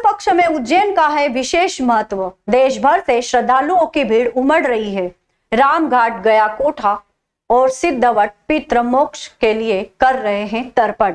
पक्ष में उज्जैन का है विशेष महत्व। देश भर से श्रद्धालुओं की भीड़ उमड़ रही है। रामघाट, गया कोठा और सिद्धवट पितृ मोक्ष के लिए कर रहे हैं तर्पण।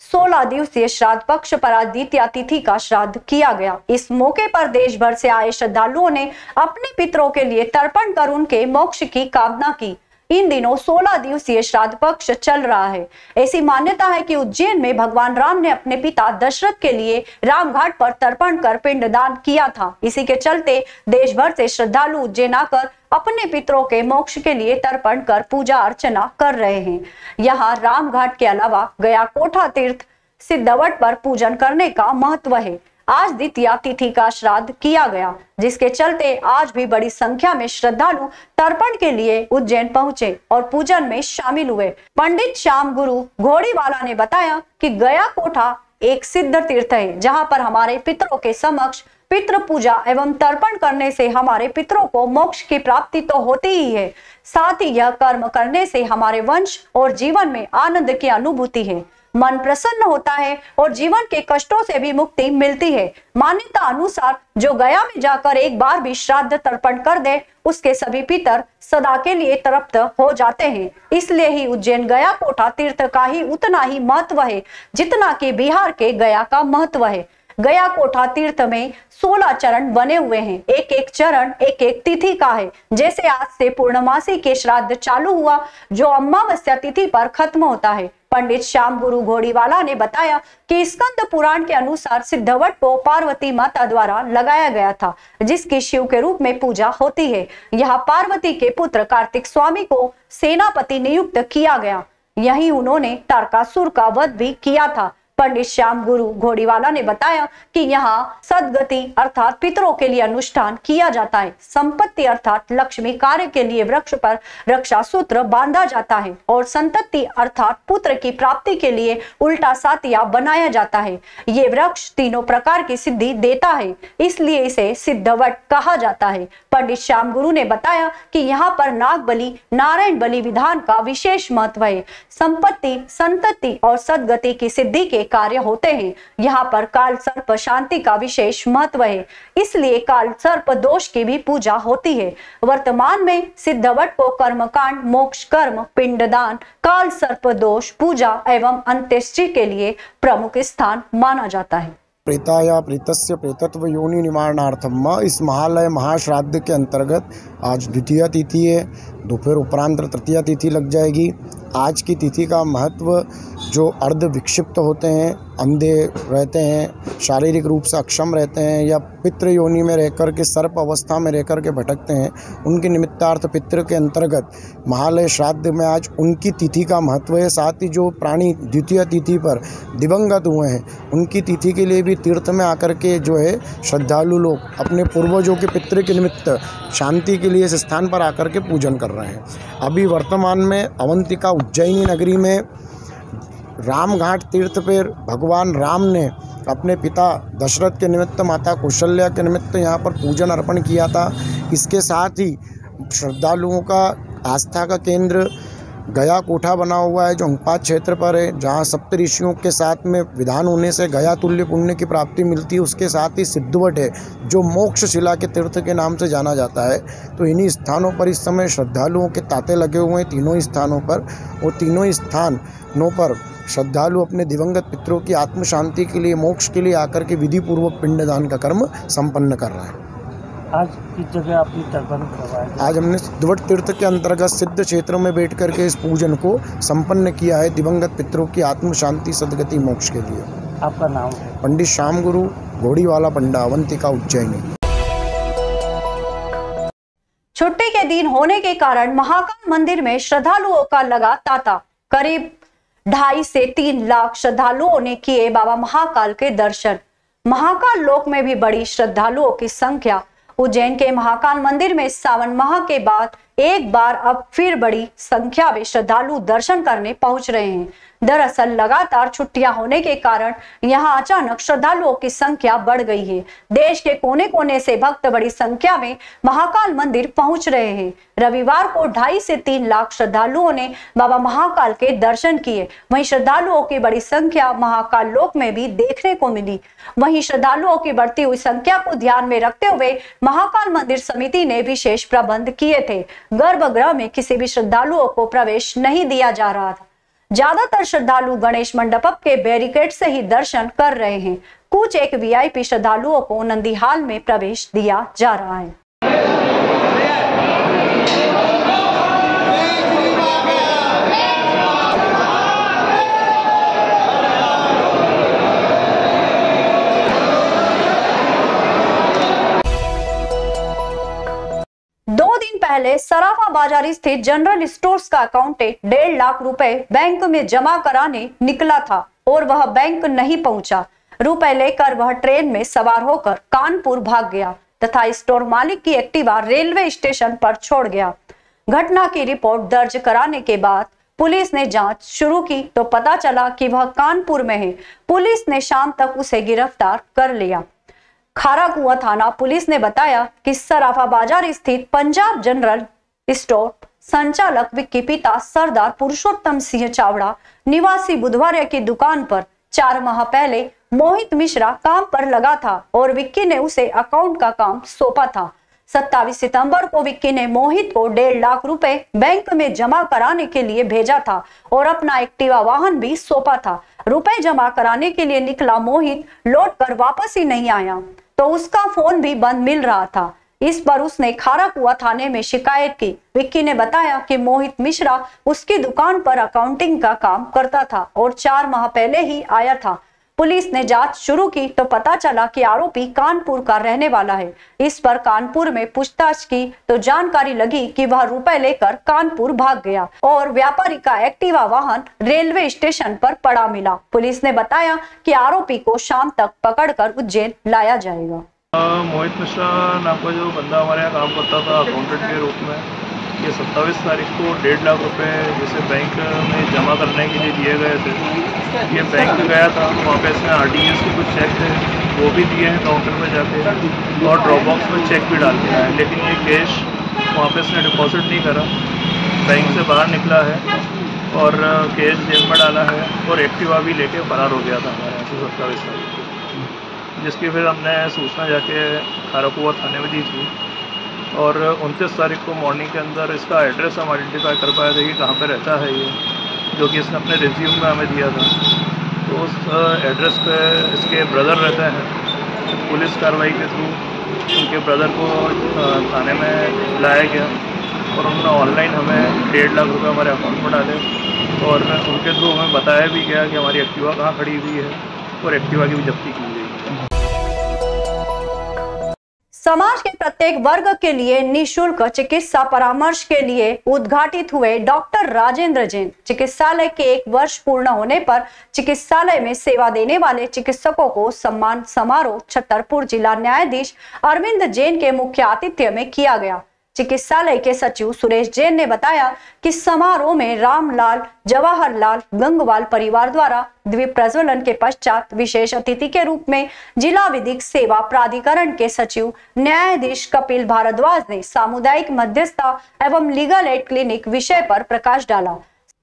16 दिवसीय श्राद्ध पक्ष पर आज द्वितीया तिथि का श्राद्ध किया गया। इस मौके पर देश भर से आए श्रद्धालुओं ने अपने पितरों के लिए तर्पण कर उनके मोक्ष की कामना की। इन दिनों 16 दिवसीय श्राद्ध पक्ष चल रहा है। ऐसी मान्यता है कि उज्जैन में भगवान राम ने अपने पिता दशरथ के लिए रामघाट पर तर्पण कर पिंडदान किया था। इसी के चलते देश भर से श्रद्धालु उज्जैन आकर अपने पितरों के मोक्ष के लिए तर्पण कर पूजा अर्चना कर रहे हैं। यहाँ रामघाट के अलावा गया कोठा तीर्थ सिद्धवट पर पूजन करने का महत्व है। आज द्वितीया तिथि का श्राद्ध किया गया, जिसके चलते आज भी बड़ी संख्या में श्रद्धालु तर्पण के लिए उज्जैन पहुंचे और पूजन में शामिल हुए। पंडित श्याम गुरु घोड़ीवाला ने बताया कि गया कोठा एक सिद्ध तीर्थ है, जहां पर हमारे पितरों के समक्ष पितृ पूजा एवं तर्पण करने से हमारे पितरों को मोक्ष की प्राप्ति तो होती ही है, साथ ही यह कर्म करने से हमारे वंश और जीवन में आनंद की अनुभूति है, मन प्रसन्न होता है और जीवन के कष्टों से भी मुक्ति मिलती है। मान्यता अनुसार जो गया में जाकर एक बार भी श्राद्ध तर्पण कर दे, उसके सभी पितर सदा के लिए तृप्त हो जाते हैं। इसलिए ही उज्जैन गया कोठा तीर्थ का ही उतना ही महत्व है जितना कि बिहार के गया का महत्व है। गया कोठा तीर्थ में 16 चरण बने हुए हैं। एक एक चरण एक एक तिथि का है। जैसे आज से पूर्णमासी के श्राद्ध चालू हुआ, जो अमावस्या तिथि पर खत्म होता है। पंडित श्याम गुरु घोड़ीवाला ने बताया कि स्कंद पुराण के अनुसार सिद्धवट को पार्वती माता द्वारा लगाया गया था, जिसकी शिव के रूप में पूजा होती है। यहाँ पार्वती के पुत्र कार्तिक स्वामी को सेनापति नियुक्त किया गया। यही उन्होंने तारकासुर का वध भी किया था। पंडित श्याम गुरु घोड़ीवाला ने बताया कि यहाँ सदगति अर्थात पितरों के लिए अनुष्ठान किया जाता है। संपत्ति अर्थात लक्ष्मी कार्य के लिए वृक्ष पर रक्षा सूत्र बांधा जाता है और संतति अर्थात पुत्र की प्राप्ति के लिए उल्टा सातिया बनाया जाता है। ये वृक्ष तीनों प्रकार की सिद्धि देता है, इसलिए इसे सिद्धवट कहा जाता है। पंडित श्याम गुरु ने बताया कि यहाँ पर नाग बलि, नारायण बलि विधान का विशेष महत्व है। संपत्ति, संतति और सदगति की सिद्धि के कार्य होते हैं। यहाँ पर काल सर्प शांति का विशेष महत्व है, इसलिए काल सर्प दोष की भी पूजा होती है। वर्तमान में सिद्धवट को कर्मकांड, मोक्ष कर्म, पिंडदान, काल सर्प दोष पूजा एवं अंत्येष्टि के लिए प्रमुख स्थान माना जाता है। प्रेताया प्रेतस्य प्रेतत्व योनि निवारणार्थम इस महालय महाश्राद्ध के अंतर्गत आज द्वितीय तिथि है। दोपहर उपरांत तृतीय तिथि लग जाएगी। आज की तिथि का महत्व, जो अर्ध विक्षिप्त होते हैं, अंधे रहते हैं, शारीरिक रूप से अक्षम रहते हैं या पितृ योनि में रहकर के सर्प अवस्था में रहकर के भटकते हैं, उनके निमित्तार्थ पितृ के अंतर्गत महालय श्राद्ध में आज उनकी तिथि का महत्व है। साथ ही जो प्राणी द्वितीय तिथि पर दिवंगत हुए हैं, उनकी तिथि के लिए भी तीर्थ में आकर के जो है श्रद्धालु लोग अपने पूर्वजों के पितृ के निमित्त शांति के लिए इस स्थान पर आकर के पूजन कर रहे हैं। अभी वर्तमान में अवंतिका उज्जैनी नगरी में रामघाट तीर्थ पर भगवान राम ने अपने पिता दशरथ के निमित्त, माता कौशल्या के निमित्त यहाँ पर पूजन अर्पण किया था। इसके साथ ही श्रद्धालुओं का आस्था का केंद्र गया कोठा बना हुआ है, जो अंगपात क्षेत्र पर है, जहाँ सप्त ऋषियों के साथ में विधान होने से गया तुल्य पुण्य की प्राप्ति मिलती है। उसके साथ ही सिद्धवट है, जो मोक्ष शिला के तीर्थ के नाम से जाना जाता है। तो इन्हीं स्थानों पर इस समय श्रद्धालुओं के तांते लगे हुए हैं, तीनों स्थानों पर। और तीनों स्थानों पर श्रद्धालु अपने दिवंगत पितरों की आत्म शांति के लिए, मोक्ष के लिए आकर के विधि पूर्वक पिंडदान का कर्म संपन्न कर रहा है। आज किस जगह आपने तर्पण करवाया? आज हमने सिद्धवट तीर्थ के अंतर्गत सिद्ध क्षेत्रों में बैठ करके इस पूजन को संपन्न किया है, दिवंगत पितरों की आत्म शांति, सदगति, मोक्ष के लिए। आपका नाम है? पंडित श्याम गुरु घोड़ीवाला, पंडा, अवंतिका, उज्जैनी। छुट्टी के दिन होने के कारण महाकाल मंदिर में श्रद्धालुओं का लगा तांता। करीब 2.5 से 3 लाख श्रद्धालुओं ने किए बाबा महाकाल के दर्शन। महाकाल लोक में भी बड़ी श्रद्धालुओं की संख्या। उज्जैन के महाकाल मंदिर में सावन माह के बाद एक बार अब फिर बड़ी संख्या में श्रद्धालु दर्शन करने पहुंच रहे हैं। दरअसल लगातार छुट्टियां होने के कारण यहां अचानक श्रद्धालुओं की संख्या बढ़ गई है। देश के कोने कोने से भक्त बड़ी संख्या में महाकाल मंदिर पहुंच रहे हैं। रविवार को 2.5 से 3 लाख श्रद्धालुओं ने बाबा महाकाल के दर्शन किए। वहीं श्रद्धालुओं की बड़ी संख्या महाकाल लोक में भी देखने को मिली। वहीं श्रद्धालुओं की बढ़ती हुई संख्या को ध्यान में रखते हुए महाकाल मंदिर समिति ने विशेष प्रबंध किए थे। गर्भगृह में किसी भी श्रद्धालुओं को प्रवेश नहीं दिया जा रहा था। ज्यादातर श्रद्धालु गणेश मंडप के बैरिकेड से ही दर्शन कर रहे हैं। कुछ एक वीआईपी श्रद्धालुओं को नंदीहाल में प्रवेश दिया जा रहा है। पहले सराफा बाजारी स्थित जनरल स्टोर्स का अकाउंटेंट 1.5 लाख रुपए बैंक में जमा कराने निकला था और वह बैंक नहीं पहुंचा। रुपए लेकर वह ट्रेन में सवार होकर कानपुर भाग गया तथा स्टोर मालिक की एक्टिवा रेलवे स्टेशन पर छोड़ गया। घटना की रिपोर्ट दर्ज कराने के बाद पुलिस ने जांच शुरू की तो पता चला कि वह कानपुर में है। पुलिस ने शाम तक उसे गिरफ्तार कर लिया। खाराकुआ थाना पुलिस ने बताया कि सराफा बाजार स्थित पंजाब जनरल स्टोर संचालक विक्की पिता सरदार पुरुषोत्तम सिंह चावड़ा निवासी बुधवार की दुकान पर 4 माह पहले मोहित मिश्रा काम पर लगा था और विक्की ने उसे अकाउंट का काम सौंपा था। 27 सितंबर को विक्की ने मोहित को 1.5 लाख रुपए बैंक में जमा कराने के लिए भेजा था और अपना एक्टिवा वाहन भी सौंपा था। रुपए जमा कराने के लिए निकला मोहित लौटकर वापस ही नहीं आया तो उसका फोन भी बंद मिल रहा था। इस पर उसने खाराकुआ थाने में शिकायत की। विक्की ने बताया कि मोहित मिश्रा उसकी दुकान पर अकाउंटिंग का काम करता था और 4 माह पहले ही आया था। पुलिस ने जांच शुरू की तो पता चला कि आरोपी कानपुर का रहने वाला है। इस पर कानपुर में पूछताछ की तो जानकारी लगी कि वह रुपए लेकर कानपुर भाग गया और व्यापारी का एक्टिवा वाहन रेलवे स्टेशन पर पड़ा मिला। पुलिस ने बताया कि आरोपी को शाम तक पकड़कर उज्जैन लाया जाएगा। मोहित मिश्रा नाम का जो बंदा हमारे यहाँ काम करता था अकाउंटेंट के रूप में, ये 27 तारीख को 1.5 लाख रुपए जिसे बैंक में जमा करने के लिए दिए गए थे, ये बैंक गया था। वहाँ पे इसने RTGS के कुछ चेक थे वो भी दिए हैं काउंटर में जाके और ड्रॉप बॉक्स में चेक भी डाल दिया है, लेकिन ये कैश वहाँ पे इसने डिपॉजिट नहीं करा। बैंक से बाहर निकला है और कैश जेब में डाला है और एक्टिवा भी लेके फरार हो गया था हमारे यहाँ से 27 तारीख को, जिसकी फिर हमने सूचना जाके खाराकुआ थाने में दी थी और 29 तारीख को मॉर्निंग के अंदर इसका एड्रेस हम आइडेंटिफाई कर पाए थे कि कहाँ पे रहता है ये, जो कि इसने अपने रिज्यूम में हमें दिया था। तो उस एड्रेस पे इसके ब्रदर रहते हैं। पुलिस कार्रवाई के थ्रू उनके ब्रदर को थाने में लाया गया और उन्होंने ऑनलाइन हमें 1.5 लाख रुपये हमारे अकाउंट में डाले और उनके थ्रू हमें बताया भी गया कि हमारी एक्टिवा कहाँ खड़ी हुई है और एक्टिवा की भी जब्ती की गई है। समाज के प्रत्येक वर्ग के लिए निःशुल्क चिकित्सा परामर्श के लिए उद्घाटित हुए डॉक्टर राजेंद्र जैन चिकित्सालय के 1 वर्ष पूर्ण होने पर चिकित्सालय में सेवा देने वाले चिकित्सकों को सम्मान समारोह छतरपुर जिला न्यायाधीश अरविंद जैन के मुख्य आतिथ्य में किया गया। चिकित्सालय के सचिव सुरेश जैन ने बताया कि समारोह में रामलाल जवाहरलाल गंगवाल परिवार द्वारा द्वीप प्रज्वलन के पश्चात विशेष अतिथि के रूप में जिला विधिक सेवा प्राधिकरण के सचिव न्यायाधीश कपिल भारद्वाज ने सामुदायिक मध्यस्थता एवं लीगल एड क्लिनिक विषय पर प्रकाश डाला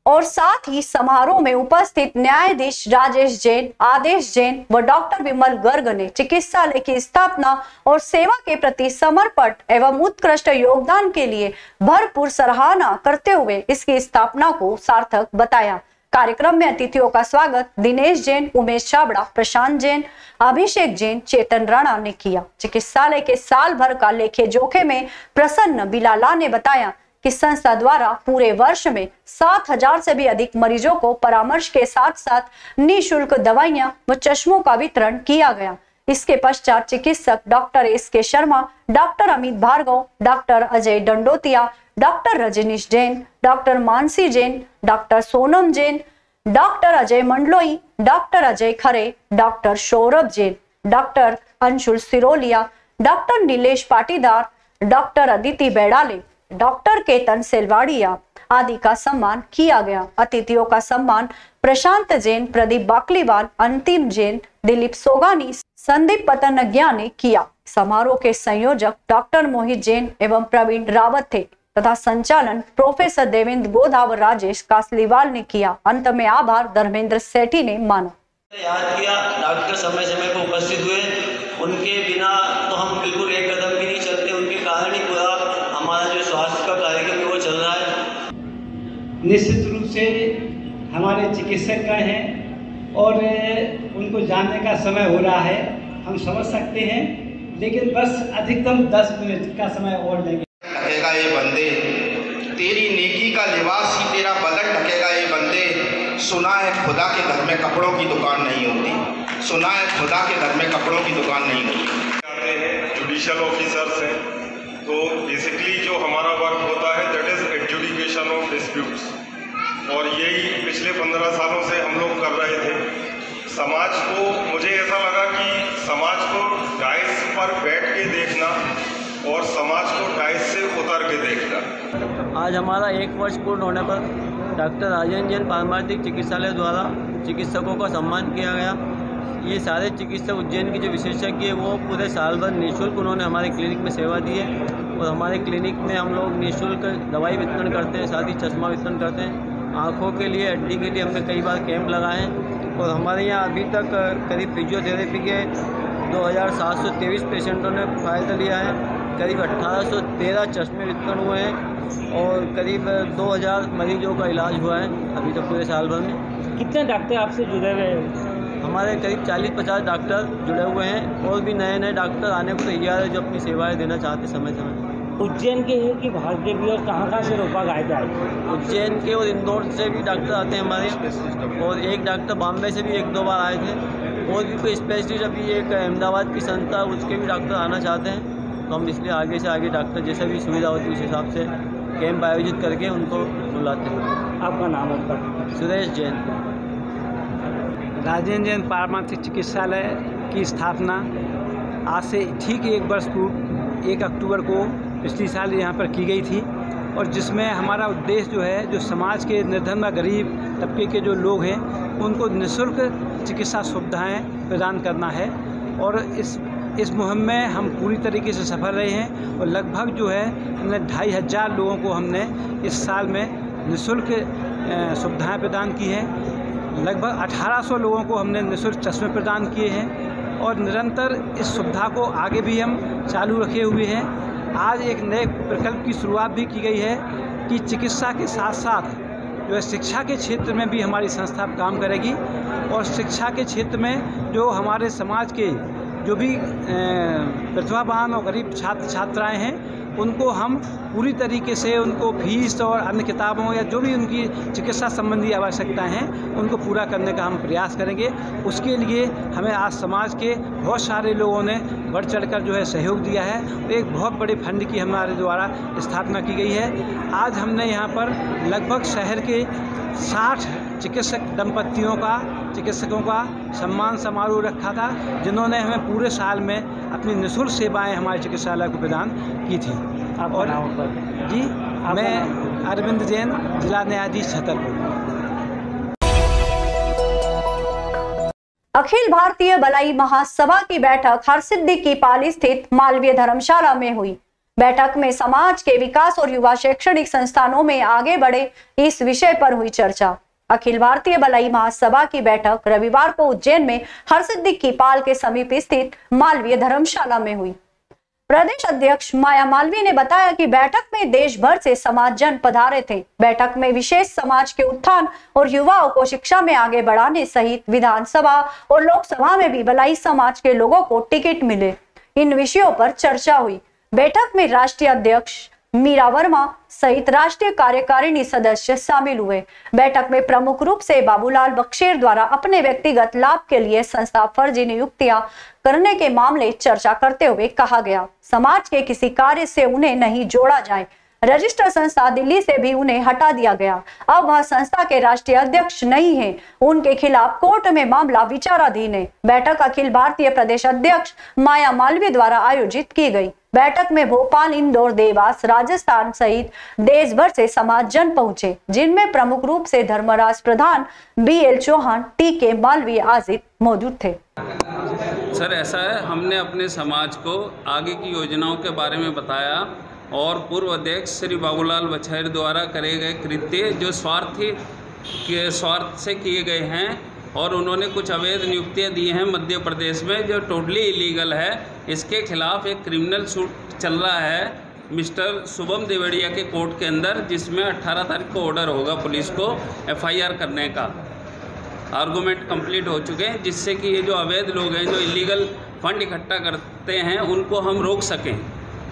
और साथ ही समारोह में उपस्थित न्यायाधीश राजेश जैन, आदेश जैन व डॉक्टर विमल गर्ग ने चिकित्सालय की स्थापना और सेवा के प्रति समर्पण एवं उत्कृष्ट योगदान के लिए भरपूर सराहना करते हुए इसकी स्थापना को सार्थक बताया। कार्यक्रम में अतिथियों का स्वागत दिनेश जैन, उमेश छाबड़ा, प्रशांत जैन, अभिषेक जैन, चेतन राणा ने किया। चिकित्सालय के साल भर का लेखे जोखे में प्रसन्न बिलाला ने बताया कि संस्था द्वारा पूरे वर्ष में 7,000 से भी अधिक मरीजों को परामर्श के साथ साथ निःशुल्क दवाइयां व चश्मों का वितरण किया गया। इसके पश्चात चिकित्सक doctor SK Sharma, doctor Amit Bhargava, doctor Ajay Dandotiya, doctor Rajnish Jain, doctor Mansi Jain, doctor Sonam Jain, doctor Ajay Mandloi, doctor Ajay Khare, doctor Saurabh Jain, doctor Anshul Sirolia, doctor Nilesh Patidar, doctor Aditi Bedale, doctor Ketan Selwadia, आदि का सम्मान किया गया। अतिथियों का सम्मान प्रशांत जैन, प्रदीप बाकलीवाल, अंतिम जैन, दिलीप सोगानी, संदीप पतनज्ञा ने किया। समारोह के संयोजक डॉक्टर मोहित जैन एवं प्रवीण रावत थे तथा संचालन प्रोफेसर देवेंद्र गोधा व राजेश कासलीवाल ने किया। अंत में आभार धर्मेंद्र सेठी ने माना। याद किया, डॉक्टर समय समय पर उपस्थित हुए, उनके बिना तो हम बिल्कुल एक कदम भी नहीं चलते, उनके कारण ही पूरा हमारा जो स्वास्थ्य का कार्यक्रम है वो चल रहा है। निश्चित रूप से हमारे चिकित्सकगण हैं और उनको जानने का समय हो रहा है, हम समझ सकते हैं, लेकिन बस अधिकतम 10 मिनट का समय और लेंगे। ढकेगा ये बंदे, तेरी नेकी का लिबास ही तेरा बदन ढकेगा ये बंदे। सुना है खुदा के घर में कपड़ों की दुकान नहीं होती, सुना है खुदा के घर में कपड़ों की दुकान नहीं होती। जुडिशियल ऑफिसर्स हैं, तो बेसिकली जो हमारा वर्क होता है that is adjudication of disputes, और यही पिछले 15 सालों से हम लोग कर रहे थे। समाज को, मुझे ऐसा लगा कि समाज को डाइस पर बैठ के देखना और समाज को डाइस से उतर के देखना। आज हमारा 1 वर्ष पूर्ण होने पर डॉक्टर राजेंद्र जैन पारमार्थिक चिकित्सालय द्वारा चिकित्सकों का सम्मान किया गया। ये सारे चिकित्सक उज्जैन के जो विशेषज्ञ हैं वो पूरे साल भर निःशुल्क उन्होंने हमारे क्लिनिक में सेवा दी है, और हमारे क्लिनिक में हम लोग निःशुल्क दवाई वितरण करते हैं, साथ ही चश्मा वितरण करते हैं। आँखों के लिए, हड्डी के लिए हमने कई बार कैंप लगाए हैं, और हमारे यहाँ अभी तक करीब फिजियोथेरेपी के 2723 पेशेंटों ने फ़ायदा लिया है, करीब 1813 चश्मे वितरण हुए हैं, और करीब 2000 मरीजों का इलाज हुआ है अभी तक पूरे साल भर में। कितने डॉक्टर आपसे जुड़े हुए हैं? हमारे करीब 40-50 डॉक्टर जुड़े हुए हैं, और भी नए नए डॉक्टर आने को तैयार है जो अपनी सेवाएं देना चाहते समय समय। उज्जैन के हैं कि बाहर के भी, और कहाँ से रोपा गाय जाए? उज्जैन के और इंदौर से भी डॉक्टर आते हैं हमारे, और एक डॉक्टर बॉम्बे से भी 1-2 बार आए थे, और भी कोई स्पेशलिस्ट अभी एक अहमदाबाद की संस्था उसके भी डॉक्टर आना चाहते हैं, तो हम इसलिए आगे से आगे डॉक्टर जैसे भी सुविधा होती है उस हिसाब से कैंप आयोजित करके उनको बुलाते हैं। आपका नाम है? सुरेश जैन। राजेंद्र जैन पारमार्थिक चिकित्सालय की स्थापना आज से ठीक 1 वर्ष पूर्व 1 अक्टूबर को पिछली साल यहाँ पर की गई थी, और जिसमें हमारा उद्देश्य जो है, जो समाज के निर्धन व गरीब तबके के जो लोग हैं उनको निःशुल्क चिकित्सा सुविधाएं प्रदान करना है। और इस मुहिम में हम पूरी तरीके से सफल रहे हैं, और लगभग जो है हमने 2500 लोगों को हमने इस साल में निःशुल्क सुविधाएं प्रदान की हैं। लगभग 1800 लोगों को हमने निःशुल्क चश्मे प्रदान किए हैं, और निरंतर इस सुविधा को आगे भी हम चालू रखे हुए हैं। आज एक नए प्रकल्प की शुरुआत भी की गई है कि चिकित्सा के साथ साथ जो है शिक्षा के क्षेत्र में भी हमारी संस्था काम करेगी, और शिक्षा के क्षेत्र में जो हमारे समाज के जो भी प्रतिभावान और गरीब छात्र छात्राएं हैं उनको हम पूरी तरीके से उनको फीस और अन्य किताबों या जो भी उनकी चिकित्सा संबंधी आवश्यकताएं हैं उनको पूरा करने का हम प्रयास करेंगे। उसके लिए हमें आज समाज के बहुत सारे लोगों ने बढ़ चढ़कर जो है सहयोग दिया है। एक बहुत बड़े फंड की हमारे द्वारा स्थापना की गई है। आज हमने यहाँ पर लगभग शहर के 60 चिकित्सकों का सम्मान समारोह रखा था, जिन्होंने हमें पूरे साल में अपनी निःशुल्क सेवाएं हमारे चिकित्सालय को प्रदान की थी। और जी, मैं अरविंद जैन, जिला न्यायाधीश छतरपुर। अखिल भारतीय भलाई महासभा की बैठक हरसिद्धि की पाली स्थित मालवीय धर्मशाला में हुई। बैठक में समाज के विकास और युवा शैक्षणिक संस्थानों में आगे बढ़े इस विषय पर हुई चर्चा। अखिल भारतीय भलाई महासभा की बैठक रविवार को उज्जैन में हरसिद्धि की पाल के समीप स्थित मालवीय धर्मशाला में हुई। प्रदेश अध्यक्ष माया मालवीय ने बताया कि बैठक में देश भर से समाजजन पधारे थे। बैठक में विशेष समाज के उत्थान और युवाओं को शिक्षा में आगे बढ़ाने सहित विधानसभा और लोकसभा में भी भलाई समाज के लोगों को टिकट मिले, इन विषयों पर चर्चा हुई। बैठक में राष्ट्रीय अध्यक्ष मीरा वर्मा सहित राष्ट्रीय कार्यकारिणी सदस्य शामिल हुए। बैठक में प्रमुख रूप से बाबूलाल बख्शेर द्वारा अपने व्यक्तिगत लाभ के लिए संस्था फर्जी नियुक्तियां करने के मामले चर्चा करते हुए कहा गया, समाज के किसी कार्य से उन्हें नहीं जोड़ा जाए। रजिस्टर संस्था दिल्ली से भी उन्हें हटा दिया गया। अब वह संस्था के राष्ट्रीय अध्यक्ष नहीं है, उनके खिलाफ कोर्ट में मामला विचाराधीन है। बैठक अखिल भारतीय प्रदेश अध्यक्ष माया मालवीय द्वारा आयोजित की गई। बैठक में भोपाल, इंदौर, देवास, राजस्थान सहित देश भर से समाजजन पहुंचे, जिनमें प्रमुख रूप से धर्मराज प्रधान, BL चौहान, TK मालवीय आदि मौजूद थे। सर, ऐसा है, हमने अपने समाज को आगे की योजनाओं के बारे में बताया और पूर्व अध्यक्ष श्री बाबूलाल बछेर द्वारा करे गए कृत्य जो स्वार्थ से किए गए हैं और उन्होंने कुछ अवैध नियुक्तियां दी हैं मध्य प्रदेश में जो टोटली इलीगल है, इसके खिलाफ एक क्रिमिनल सूट चल रहा है मिस्टर शुभम देवड़िया के कोर्ट के अंदर, जिसमें 18 तारीख को ऑर्डर होगा पुलिस को FIR करने का। आर्गूमेंट कंप्लीट हो चुके हैं, जिससे कि ये जो अवैध लोग हैं जो इलीगल फंड इकट्ठा करते हैं उनको हम रोक सकें।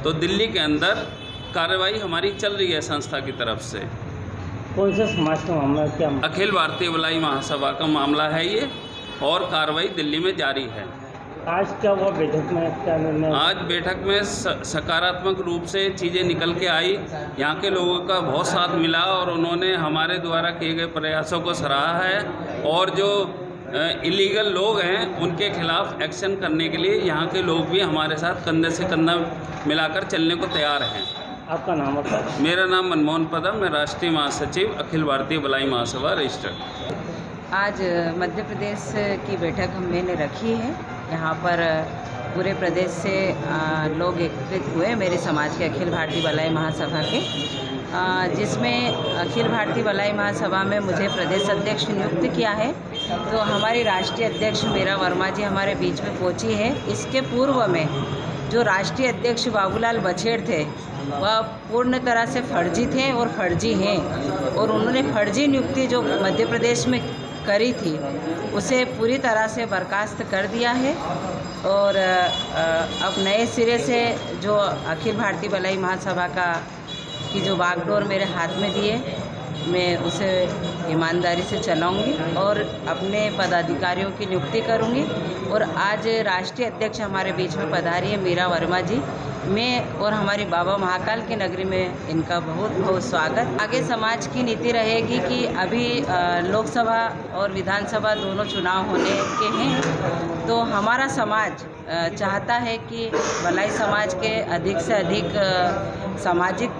तो दिल्ली के अंदर कार्रवाई हमारी चल रही है संस्था की तरफ से। कौन से समाज का मामला है? क्या अखिल भारतीय भलाई महासभा का मामला है ये, और कार्रवाई दिल्ली में जारी है। आज क्या हुआ बैठक में, क्या निर्णय? आज बैठक में सकारात्मक रूप से चीज़ें निकल के आई। यहाँ के लोगों का बहुत साथ मिला और उन्होंने हमारे द्वारा किए गए प्रयासों को सराहा है और जो इलीगल लोग हैं उनके खिलाफ एक्शन करने के लिए यहाँ के लोग भी हमारे साथ कंधे से कंधा मिलाकर चलने को तैयार हैं। आपका नाम होता है? मेरा नाम मनमोहन पदम, मैं राष्ट्रीय महासचिव अखिल भारतीय भलाई महासभा रजिस्टर्ड। आज मध्य प्रदेश की बैठक मैंने रखी है। यहाँ पर पूरे प्रदेश से लोग एकत्रित हुए मेरे समाज के अखिल भारतीय भलाई महासभा के, जिसमें अखिल भारतीय भलाई महासभा में मुझे प्रदेश अध्यक्ष नियुक्त किया है। तो हमारी राष्ट्रीय अध्यक्ष मीरा वर्मा जी हमारे बीच में पहुँची है। इसके पूर्व में जो राष्ट्रीय अध्यक्ष बाबूलाल बछेर थे वह पूर्ण तरह से फर्जी थे और फर्जी हैं, और उन्होंने फर्जी नियुक्ति जो मध्य प्रदेश में करी थी उसे पूरी तरह से बर्खास्त कर दिया है। और अब नए सिरे से जो अखिल भारतीय भलाई महासभा की जो बागडोर मेरे हाथ में दिए, मैं उसे ईमानदारी से चलाऊंगी और अपने पदाधिकारियों की नियुक्ति करूंगी। और आज राष्ट्रीय अध्यक्ष हमारे बीच में पधारी है मीरा वर्मा जी, मैं और हमारी बाबा महाकाल की नगरी में इनका बहुत बहुत स्वागत। आगे समाज की नीति रहेगी कि अभी लोकसभा और विधानसभा दोनों चुनाव होने के हैं, तो हमारा समाज चाहता है कि भलाई समाज के अधिक से अधिक सामाजिक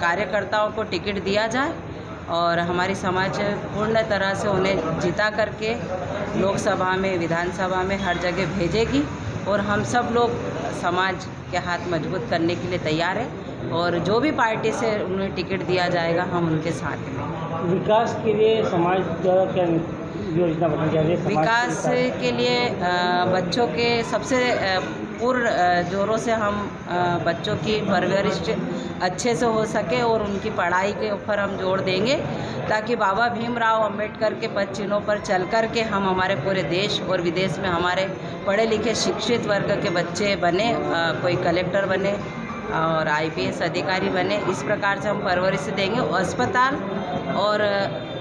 कार्यकर्ताओं को टिकट दिया जाए और हमारी समाज पूर्ण तरह से उन्हें जिता करके लोकसभा में, विधानसभा में हर जगह भेजेगी। और हम सब लोग समाज के हाथ मजबूत करने के लिए तैयार हैं और जो भी पार्टी से उन्हें टिकट दिया जाएगा हम उनके साथ में। विकास के लिए समाज द्वारा क्या योजना बनाई जा रही है? विकास के लिए बच्चों के सबसे पूर्ण जोरों से हम बच्चों की परवरिश अच्छे से हो सके और उनकी पढ़ाई के ऊपर हम जोर देंगे, ताकि बाबा भीमराव अंबेडकर के पद चिन्हों पर चल कर के हम हमारे पूरे देश और विदेश में हमारे पढ़े लिखे शिक्षित वर्ग के बच्चे बने, कोई कलेक्टर बने और IPS अधिकारी बने। इस प्रकार से हम परवरिश देंगे। अस्पताल और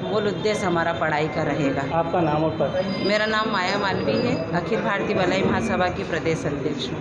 मूल उद्देश्य हमारा पढ़ाई का रहेगा। आपका नाम और पद? मेरा नाम माया मालवीय है, अखिल भारतीय भलाई महासभा की प्रदेश अध्यक्ष हूँ।